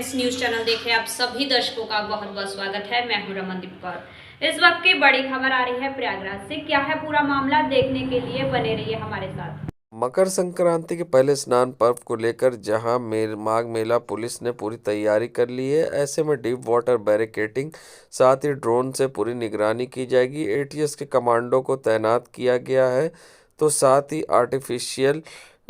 Friends, news channel देखे आप सभी दर्शकों का बहुत बहुत स्वागत है। मैं हूं रमनदीप कौर। इस वक्त की बड़ी खबर आ रही है प्रयागराज से। क्या है पूरा मामला, देखने के लिए बने रहिए हमारे साथ। मकर संक्रांति के पहले स्नान पर्व को लेकर जहां माघ मेला पुलिस ने पूरी तैयारी कर ली है। ऐसे में डीप वाटर बैरिकेडिंग साथ ही ड्रोन से पूरी निगरानी की जाएगी। एटीएस के कमांडो को तैनात किया गया है, तो साथ ही आर्टिफिशियल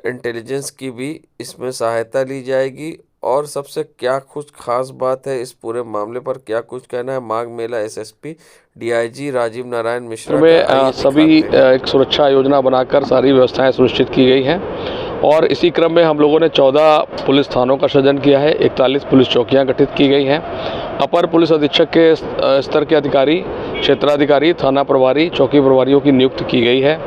इंटेलिजेंस की भी इसमें सहायता ली जाएगी। और सबसे क्या कुछ खास बात है, इस पूरे मामले पर क्या कुछ कहना है माघ मेला एसएसपी डीआईजी राजीव नारायण मिश्रा का, में आइए सभी दिखाते हैं। एक सुरक्षा योजना बनाकर सारी व्यवस्थाएं सुनिश्चित की गई हैं और इसी क्रम में हम लोगों ने 14 पुलिस थानों का सृजन किया है। 41 पुलिस चौकियां गठित की गई हैं। अपर पुलिस अधीक्षक के स्तर के अधिकारी, क्षेत्राधिकारी, थाना प्रभारी, चौकी प्रभारियों की नियुक्ति की गई है।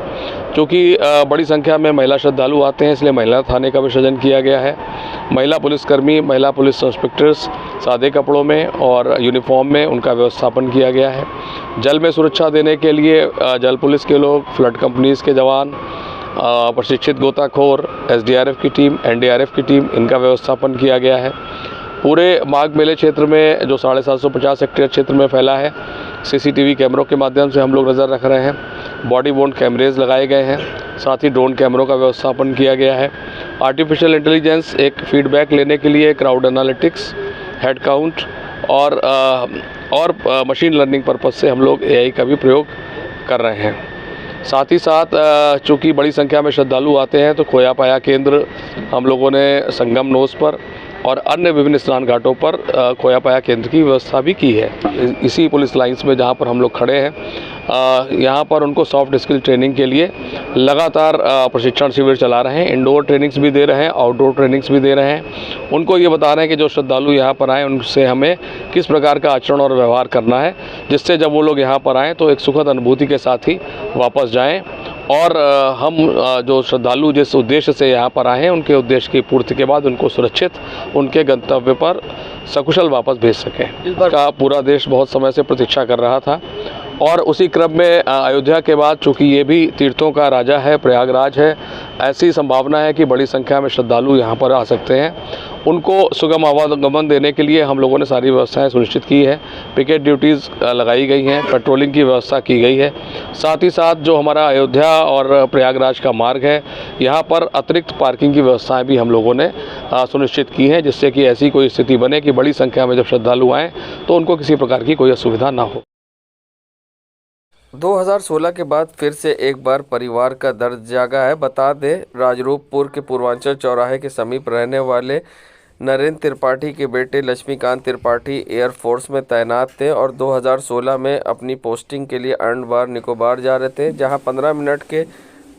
क्योंकि बड़ी संख्या में महिला श्रद्धालु आते हैं, इसलिए महिला थाने का भी सृजन किया गया है। महिला पुलिसकर्मी, महिला पुलिस इंस्पेक्टर्स सादे कपड़ों में और यूनिफॉर्म में उनका व्यवस्थापन किया गया है। जल में सुरक्षा देने के लिए जल पुलिस के लोग, फ्लड कंपनीज के जवान, प्रशिक्षित गोताखोर, एसडीआरएफ की टीम, एनडीआरएफ की टीम, इनका व्यवस्थापन किया गया है। पूरे माघ मेले क्षेत्र में जो 750 हेक्टेयर क्षेत्र में फैला है, सीसीटीवी कैमरों के माध्यम से हम लोग नज़र रख रहे हैं। बॉडी वोर्न कैमरेज लगाए गए हैं, साथ ही ड्रोन कैमरों का व्यवस्थापन किया गया है। आर्टिफिशियल इंटेलिजेंस एक फीडबैक लेने के लिए क्राउड एनालिटिक्स, हेड काउंट और मशीन लर्निंग पर्पज़ से हम लोग एआई का भी प्रयोग कर रहे हैं। साथ ही साथ चूँकि बड़ी संख्या में श्रद्धालु आते हैं, तो खोया पाया केंद्र हम लोगों ने संगम नोस पर और अन्य विभिन्न स्नान घाटों पर खोया पाया केंद्र की व्यवस्था भी की है। इसी पुलिस लाइंस में जहां पर हम लोग खड़े हैं, यहां पर उनको सॉफ्ट स्किल ट्रेनिंग के लिए लगातार प्रशिक्षण शिविर चला रहे हैं। इंडोर ट्रेनिंग्स भी दे रहे हैं, आउटडोर ट्रेनिंग्स भी दे रहे हैं। उनको ये बता रहे हैं कि जो श्रद्धालु यहाँ पर आएँ, उनसे हमें किस प्रकार का आचरण और व्यवहार करना है, जिससे जब वो लोग यहाँ पर आएँ तो एक सुखद अनुभूति के साथ ही वापस जाएँ। और हम जो श्रद्धालु जिस उद्देश्य से यहाँ पर आए हैं, उनके उद्देश्य की पूर्ति के बाद उनको सुरक्षित उनके गंतव्य पर सकुशल वापस भेज सकें। इसका पूरा देश बहुत समय से प्रतीक्षा कर रहा था और उसी क्रम में अयोध्या के बाद, चूँकि ये भी तीर्थों का राजा है, प्रयागराज है, ऐसी संभावना है कि बड़ी संख्या में श्रद्धालु यहाँ पर आ सकते हैं। उनको सुगम आवागमन देने के लिए हम लोगों ने सारी व्यवस्थाएं सुनिश्चित की है। पिकेट ड्यूटीज़ लगाई गई हैं, पेट्रोलिंग की व्यवस्था की गई है। साथ ही साथ जो हमारा अयोध्या और प्रयागराज का मार्ग है, यहाँ पर अतिरिक्त पार्किंग की व्यवस्थाएं भी हम लोगों ने सुनिश्चित की हैं, जिससे कि ऐसी कोई स्थिति बने कि बड़ी संख्या में जब श्रद्धालु आएँ तो उनको किसी प्रकार की कोई असुविधा ना हो। 2016 के बाद फिर से एक बार परिवार का दर्द जागा है। बता दें, राजरूपपुर के पूर्वांचल चौराहे के समीप रहने वाले नरेंद्र त्रिपाठी के बेटे लक्ष्मीकांत त्रिपाठी एयरफोर्स में तैनात थे और 2016 में अपनी पोस्टिंग के लिए अंडमान निकोबार जा रहे थे, जहां 15 मिनट के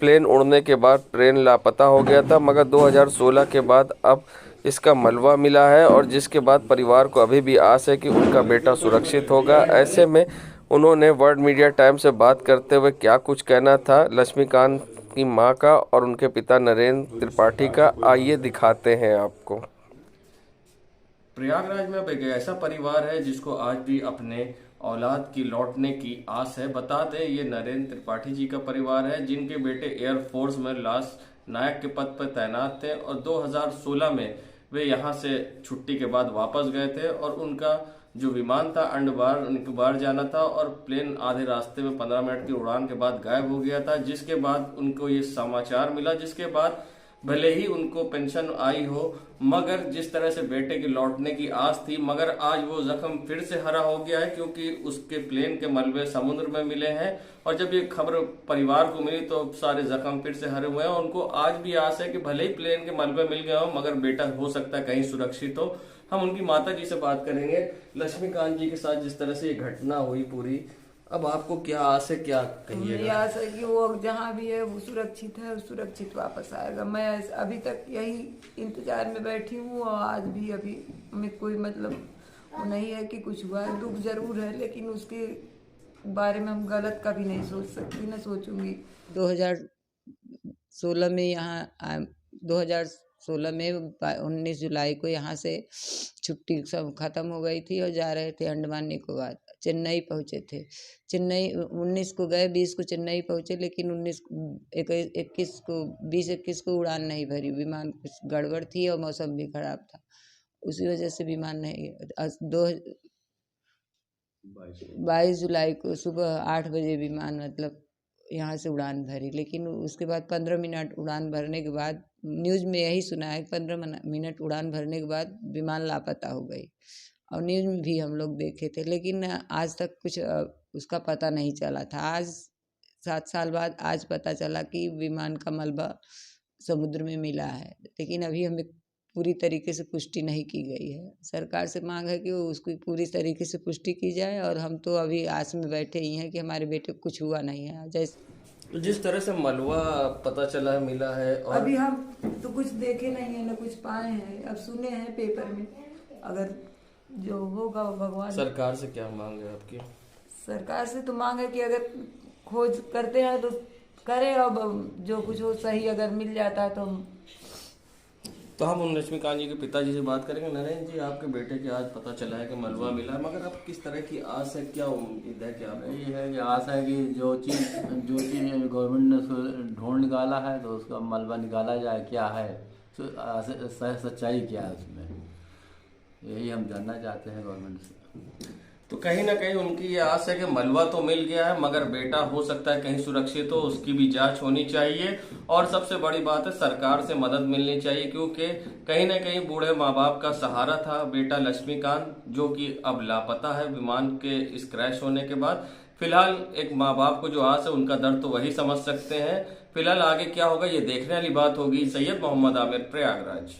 प्लेन उड़ने के बाद ट्रेन लापता हो गया था। मगर 2016 के बाद अब इसका मलबा मिला है और जिसके बाद परिवार को अभी भी आस है कि उनका बेटा सुरक्षित होगा। ऐसे में उन्होंने वर्ल्ड मीडिया टाइम से बात करते हुए क्या कुछ कहना था लक्ष्मीकांत की मां का और उनके पिता नरेंद्र त्रिपाठी का, आइए दिखाते हैं आपको। प्रयागराज में अब एक ऐसा परिवार है जिसको आज भी अपने औलाद की लौटने की आस है। बता दें, ये नरेंद्र त्रिपाठी जी का परिवार है, जिनके बेटे एयरफोर्स में लास्ट नायक के पद पर तैनात थे और 2016 में वे यहाँ से छुट्टी के बाद वापस गए थे और उनका जो विमान था अंडमान निकोबार जाना था और प्लेन आधे रास्ते में 15 मिनट की उड़ान के बाद गायब हो गया था। जिसके बाद उनको ये समाचार मिला, जिसके बाद भले ही उनको पेंशन आई हो, मगर जिस तरह से बेटे के लौटने की आस थी, मगर आज वो जख्म फिर से हरा हो गया है, क्योंकि उसके प्लेन के मलबे समुद्र में मिले हैं। और जब ये खबर परिवार को मिली तो सारे जख्म फिर से हरे हुए हैं। उनको आज भी आस है कि भले ही प्लेन के मलबे मिल गए हो, मगर बेटा हो सकता है कहीं सुरक्षित हो। हम उनकी माता जी से बात करेंगे। लक्ष्मीकांत जी के साथ जिस तरह से ये घटना हुई पूरी, अब आपको क्या आस है, क्या कहिएगा? मेरी आस है कि वो जहाँ भी है वो सुरक्षित है और सुरक्षित वापस आएगा। मैं अभी तक यही इंतजार में बैठी हूँ और आज भी अभी में कोई मतलब वो नहीं है कि कुछ हुआ है। दुख जरूर है, लेकिन उसके बारे में हम गलत कभी नहीं सोच सकती, न सोचूंगी। 2016 में यहाँ 2016 में 19 जुलाई को यहाँ से छुट्टी सब ख़त्म हो गई थी और जा रहे थे अंडमान निकोबार। चेन्नई पहुँचे थे। चेन्नई 19 को गए, 20 को चेन्नई पहुँचे, लेकिन 21 को 20-21 को उड़ान नहीं भरी। विमान कुछ गड़बड़ थी और मौसम भी खराब था उसी वजह से विमान नहीं 22 जुलाई को सुबह 8 बजे विमान मतलब यहाँ से उड़ान भरी, लेकिन उसके बाद 15 मिनट उड़ान भरने के बाद न्यूज़ में यही सुना है कि 15 मिनट उड़ान भरने के बाद विमान लापता हो गई, और न्यूज़ में भी हम लोग देखे थे, लेकिन आज तक कुछ उसका पता नहीं चला था। आज 7 साल बाद आज पता चला कि विमान का मलबा समुद्र में मिला है, लेकिन अभी हमें पूरी तरीके से पुष्टि नहीं की गई है। सरकार से मांग है कि वो उसकी पूरी तरीके से पुष्टि की जाए, और हम तो अभी आस में बैठे ही हैं कि हमारे बेटे को कुछ हुआ नहीं है। जैसे जिस तरह से मलबा पता चला है, मिला है, और अभी हम तो कुछ देखे नहीं है, न कुछ पाए हैं, अब सुने हैं पेपर में, अगर जो होगा भगवान। सरकार से क्या मांग है आपकी? सरकार से तो मांग है कि अगर खोज करते हैं तो करें, अब जो कुछ हो सही अगर मिल जाता है तो हम उन लक्ष्मीकांत जी के पिताजी से बात करेंगे। नरेंद्र जी, आपके बेटे के आज पता चला है कि मलबा मिला है, मगर अब किस तरह की आस है, क्या उम्मीद है? क्या ये है कि आस है कि जो चीज़ गवर्नमेंट ने उसको ढूंढ निकाला है तो उसका मलबा निकाला जाए, क्या है सच्चाई क्या है उसमें, यही हम जानना चाहते हैं गवर्नमेंट से। तो कहीं ना कहीं उनकी ये आस है कि मलबा तो मिल गया है, मगर बेटा हो सकता है कहीं सुरक्षित हो, उसकी भी जांच होनी चाहिए, और सबसे बड़ी बात है सरकार से मदद मिलनी चाहिए, क्योंकि कहीं ना कहीं बूढ़े माँ बाप का सहारा था बेटा लक्ष्मीकांत, जो कि अब लापता है विमान के इस क्रैश होने के बाद। फिलहाल एक माँ बाप को जो आस है उनका दर्द तो वही समझ सकते हैं। फिलहाल आगे क्या होगा ये देखने वाली बात होगी। सैयद मोहम्मद आमिर, प्रयागराज।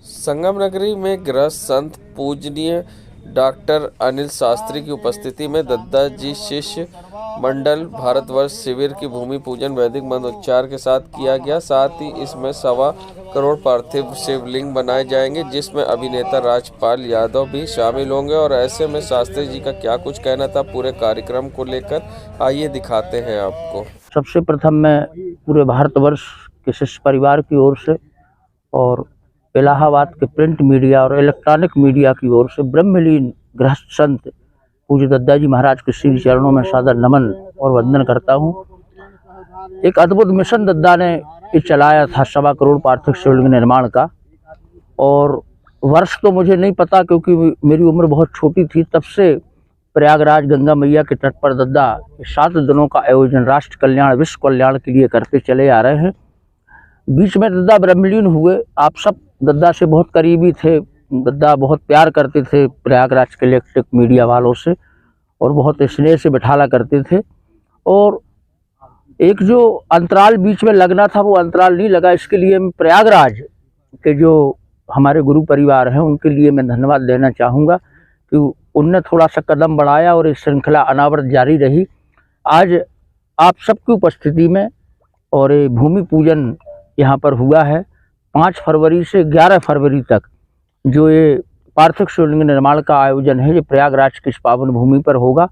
संगम नगरी में गृहस्थ संत पूजनीय डॉक्टर अनिल शास्त्री की उपस्थिति में दद्दा जी शिष्य मंडल भारतवर्ष शिविर की भूमि पूजन वैदिक मंत्रोच्चार के साथ किया गया। साथ ही इसमें 1.25 करोड़ पार्थिव शिवलिंग बनाए जाएंगे, जिसमें अभिनेता राजपाल यादव भी शामिल होंगे। और ऐसे में शास्त्री जी का क्या कुछ कहना था पूरे कार्यक्रम को लेकर, आइए दिखाते हैं आपको। सबसे प्रथम मैं पूरे भारतवर्ष के शिष्य परिवार की ओर से और इलाहाबाद के प्रिंट मीडिया और इलेक्ट्रॉनिक मीडिया की ओर से ब्रह्मलीन गृहस्थ संत पूज्य दद्दा जी महाराज के श्री चरणों में सादर नमन और वंदन करता हूँ। एक अद्भुत मिशन दद्दा ने चलाया था 1.25 करोड़ पार्थिव शिवलिंग निर्माण का, और वर्ष तो मुझे नहीं पता क्योंकि मेरी उम्र बहुत छोटी थी। तब से प्रयागराज गंगा मैया के तट पर दद्दा 7 दिनों का आयोजन राष्ट्र कल्याण विश्व कल्याण के लिए करते चले आ रहे हैं। बीच में दद्दा ब्रह्मलीन हुए। आप सब दद्दा से बहुत करीबी थे, दद्दा बहुत प्यार करते थे प्रयागराज के इलेक्ट्रिक मीडिया वालों से, और बहुत स्नेह से बिठाला करते थे। और एक जो अंतराल बीच में लगना था वो अंतराल नहीं लगा। इसके लिए मैं प्रयागराज के जो हमारे गुरु परिवार हैं उनके लिए मैं धन्यवाद देना चाहूँगा कि उनने थोड़ा सा कदम बढ़ाया और ये श्रृंखला अनावरत जारी रही। आज आप सबकी उपस्थिति में और ये भूमि पूजन यहाँ पर हुआ है। 5 फरवरी से 11 फरवरी तक जो ये पार्थिव शिवलिंग निर्माण का आयोजन है, ये प्रयागराज की इस पावन भूमि पर होगा।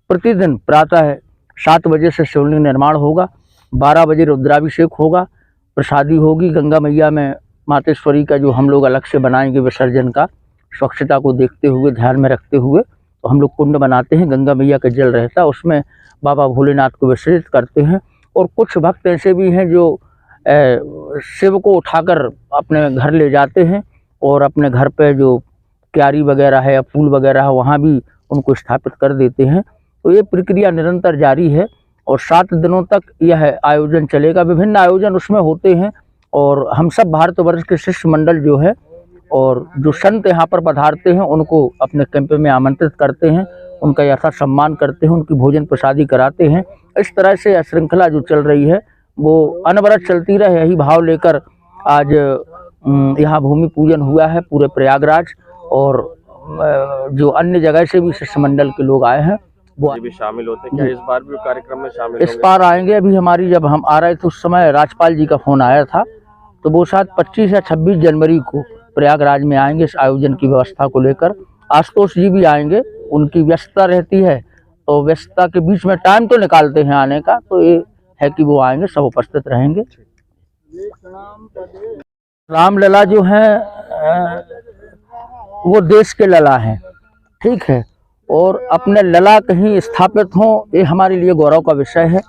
प्रतिदिन प्रातः 7 बजे से शिवलिंग निर्माण होगा, 12 बजे रुद्राभिषेक होगा, प्रसादी होगी गंगा मैया में मातेश्वरी का जो हम लोग अलग से बनाएंगे विसर्जन का, स्वच्छता को देखते हुए ध्यान में रखते हुए। तो हम लोग कुंड बनाते हैं, गंगा मैया का जल रहता है उसमें बाबा भोलेनाथ को विसर्जित करते हैं। और कुछ भक्त ऐसे भी हैं जो शिव को उठाकर अपने घर ले जाते हैं और अपने घर पे जो क्यारी वगैरह है या फूल वगैरह है वहाँ भी उनको स्थापित कर देते हैं। तो ये प्रक्रिया निरंतर जारी है और 7 दिनों तक यह आयोजन चलेगा। विभिन्न आयोजन उसमें होते हैं और हम सब भारतवर्ष के शिष्य मंडल जो है और जो संत यहाँ पर पधारते हैं उनको अपने कैंप में आमंत्रित करते हैं, उनका यथा सम्मान करते हैं, उनकी भोजन प्रसादी कराते हैं। इस तरह से यह श्रृंखला जो चल रही है वो अनवरत चलती रहे, यही भाव लेकर आज यहाँ भूमि पूजन हुआ है पूरे प्रयागराज। और जो अन्य जगह से भी शिष्य मंडल के लोग आए हैं वो भी शामिल होते हैं। क्या इस बार भी कार्यक्रम में शामिल इस बार आएंगे? अभी हमारी जब हम आ रहे थे उस समय राजपाल जी का फोन आया था, तो वो शायद 25 या 26 जनवरी को प्रयागराज में आएंगे इस आयोजन की व्यवस्था को लेकर। आशुतोष जी भी आएंगे, उनकी व्यस्तता रहती है तो व्यस्तता के बीच में टाइम तो निकालते हैं आने का, तो ये है कि वो आएंगे, सब उपस्थित रहेंगे। रामलला जो है वो देश के लला हैं, ठीक है, और अपने लला कहीं स्थापित हों ये हमारे लिए गौरव का विषय है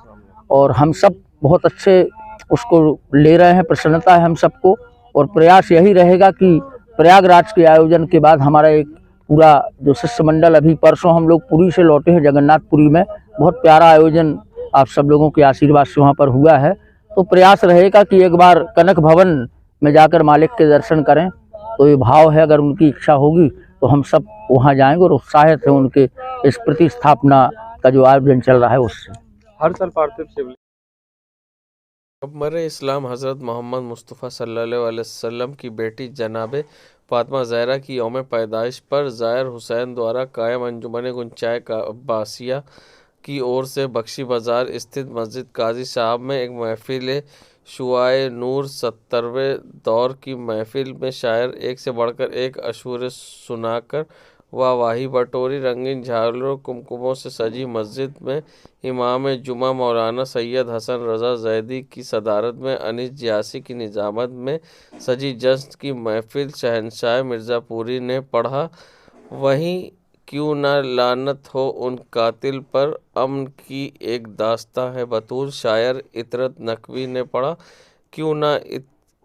और हम सब बहुत अच्छे उसको ले रहे हैं, प्रसन्नता है हम सबको। और प्रयास यही रहेगा कि प्रयागराज के आयोजन के बाद हमारा एक पूरा जो शिष्टमंडल, अभी परसों हम लोग पुरी से लौटे हैं, जगन्नाथपुरी में बहुत प्यारा आयोजन आप सब लोगों के आशीर्वाद से वहाँ पर हुआ है। तो प्रयास रहेगा कि एक बार कनक भवन में जाकर मालिक के दर्शन करें। तो ये भाव है, अगर उनकी इच्छा होगी तो हम सब वहाँ जाएंगे और उत्साहित हैं उनके इस प्रतिस्थापना का जो आयोजन चल रहा है उससे। हर साल पार्थिव शिवलिंग अकबर इस्लाम हज़रत मोहम्मद मुस्तफ़ा सल्लल्लाहु अलैहि वसल्लम की बेटी जनाब फातिमा ज़हरा की यौम पैदाइश पर ज़ाहिर हुसैन द्वारा कायम अंजुमन गुंचाए अब्बासिया की ओर से बख्शी बाज़ार स्थित मस्जिद काजी साहब में एक महफिल शुआए नूर 70वें दौर की महफिल में शायर एक से बढ़कर एक अशूर सुनाकर वाही बटोरी। रंगीन झालरों कुमकुमों से सजी मस्जिद में इमाम जुमा मौलाना सैयद हसन रज़ा ज़ैदी की सदारत में अनीस जियासी की निज़ामत में सजी जश्न की महफिल शहनशाह मिर्ज़ापुरी ने पढ़ा। वहीं क्यों न लानत हो उन कातिल पर, अमन की एक दास्तां है बतूल, शायर इतरत नकवी ने पढ़ा। क्यों न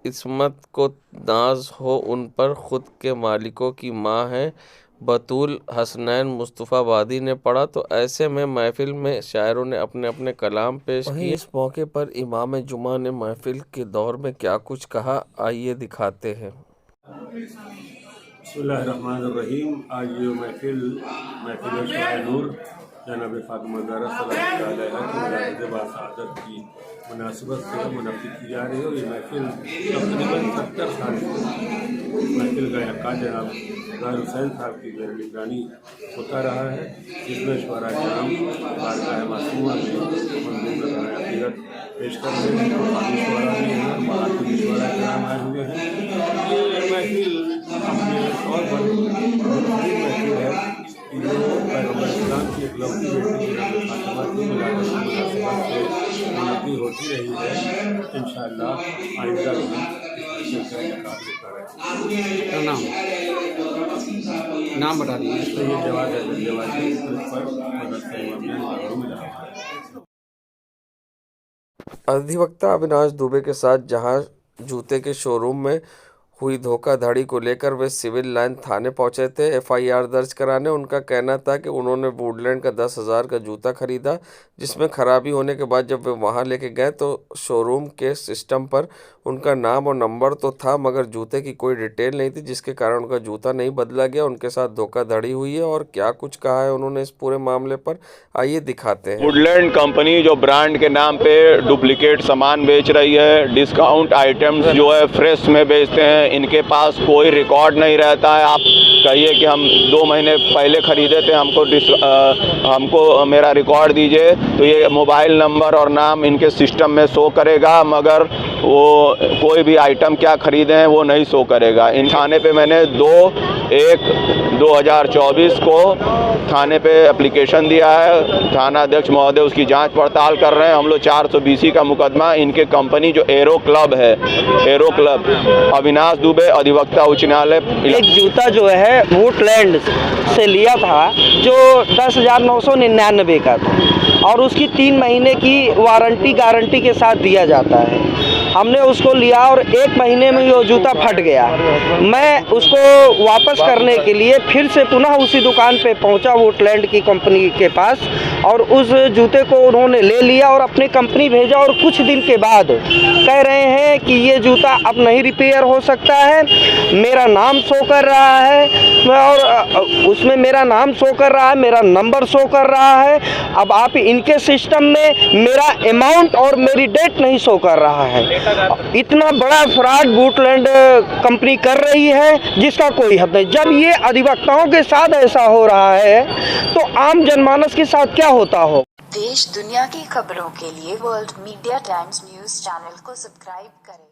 इस्मत को नाज हो उन पर, खुद के मालिकों की माँ है बतूल, हसनैन मुस्तफ़ाबादी ने पढ़ा। तो ऐसे में महफिल में शायरों ने अपने अपने कलाम पेश किए। इस मौके पर इमाम जुमा ने महफिल के दौर में क्या कुछ कहा, आइए दिखाते हैं। बिस्मिल्लाहिर्रहमानिर्रहीम। आज ये महफिल शुआए नूर जनाब फातिमा ज़हरा सल्लल्लाहु अलैहा की विलादत बासआदत की मुनासिबत से मुनक़्क़िद की जा रही है। और ये महफिल तकरीबन 70 साल महफिल का इनेक़ाद जनाब ज़ाहिर हुसैन साहब की निगरानी होता रहा है, जिसमें शुअरा किराम बारगाह मासूमा में मंजूर अक़ीदत पेश कर रहे हैं। मकामी शुअरा भी हैं, मराठी शुअरा किराम आए हुए हैं। ये महफिल अपने तौर पर महफिल है जो पैगम्बर इस्लाम की इकलौती बेटी जनाब फातिमा की विलादत की मुनासिबत से मुनक़्क़िद होती रही है। इंशाअल्लाह आइंदा भी इसका इनेक़ाद होता रहेगा। नाम बता दीजिए। तो ये जवाब है जवाजी पर मदरसा इमामिया में रहा है। अधिवक्ता अविनाश दुबे के साथ जहां जूते के शोरूम में हुई धोखाधड़ी को लेकर वे सिविल लाइन थाने पहुंचे थे एफआईआर दर्ज कराने। उनका कहना था कि उन्होंने वुडलैंड का 10,000 का जूता खरीदा, जिसमें खराबी होने के बाद जब वे वहां लेके गए तो शोरूम के सिस्टम पर उनका नाम और नंबर तो था, मगर जूते की कोई डिटेल नहीं थी, जिसके कारण उनका जूता नहीं बदला गया। उनके साथ धोखाधड़ी हुई है और क्या कुछ कहा है उन्होंने इस पूरे मामले पर, आइए दिखाते हैं। वुडलैंड कंपनी जो ब्रांड के नाम पे डुप्लीकेट सामान बेच रही है, डिस्काउंट आइटम्स जो है फ्रेश में बेचते हैं, इनके पास कोई रिकॉर्ड नहीं रहता है। आप कहिए कि हम 2 महीने पहले ख़रीदे थे, हमको मेरा रिकॉर्ड दीजिए, तो ये मोबाइल नंबर और नाम इनके सिस्टम में शो करेगा, मगर वो कोई भी आइटम क्या ख़रीदे हैं वो नहीं शो करेगा। इन थाने पे मैंने 2/1/2024 को थाने पे एप्लीकेशन दिया है। थाना अध्यक्ष महोदय उसकी जांच पड़ताल कर रहे हैं। हम लोग 420 का मुकदमा इनके कंपनी जो एरो क्लब है, एरो क्लब अविनाश दुबे अधिवक्ता उच्च न्यायालय। एक जूता जो है वुडलैंड से लिया था जो 10,999 का था और उसकी 3 महीने की वारंटी गारंटी के साथ दिया जाता है। हमने उसको लिया और 1 महीने में वो जूता फट गया। मैं उसको वापस करने के लिए फिर से पुनः उसी दुकान पे पहुंचा वुडलैंड की कंपनी के पास और उस जूते को उन्होंने ले लिया और अपनी कंपनी भेजा और कुछ दिन के बाद कह रहे हैं कि ये जूता अब नहीं रिपेयर हो सकता है। मेरा नाम शो कर रहा है और उसमें मेरा नाम शो कर रहा है, मेरा नंबर शो कर रहा है। अब आप इनके सिस्टम में मेरा अमाउंट और मेरी डेट नहीं शो कर रहा है। इतना बड़ा फ्रॉड वुडलैंड कंपनी कर रही है जिसका कोई हद नहीं। जब ये अधिवक्ताओं के साथ ऐसा हो रहा है तो आम जनमानस के साथ क्या होता हो। देश दुनिया की खबरों के लिए world media times news channel को सब्सक्राइब करें।